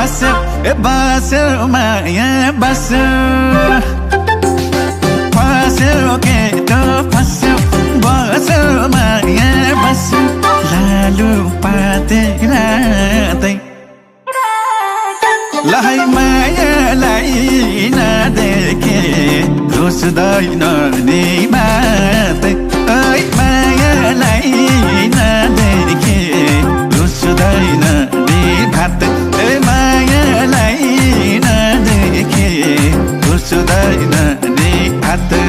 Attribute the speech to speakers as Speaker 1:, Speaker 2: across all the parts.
Speaker 1: बस्यो बस्यो माया बस्यो फस्यो केटो फस्यो बस्यो माया बस्यो लालु पाते रातै लहै मायालाई नदेखे रुस्दैन नि बातै ओइ मायालाई नदेखे रुस्दैन नि भातै ए मायालाई नदेखे रुस्दैन नि भातै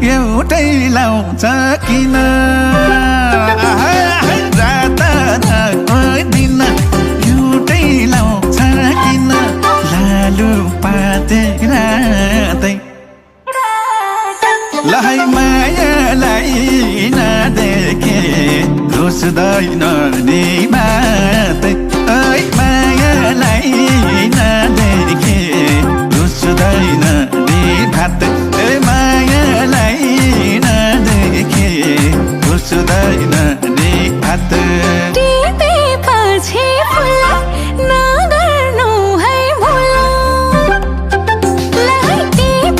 Speaker 1: एउटै लाउँछ किन रात दिन एउटै लाउँछ किन लालु पाते रातै लहै मायालाई नदेखे रुस्दैन नि बातै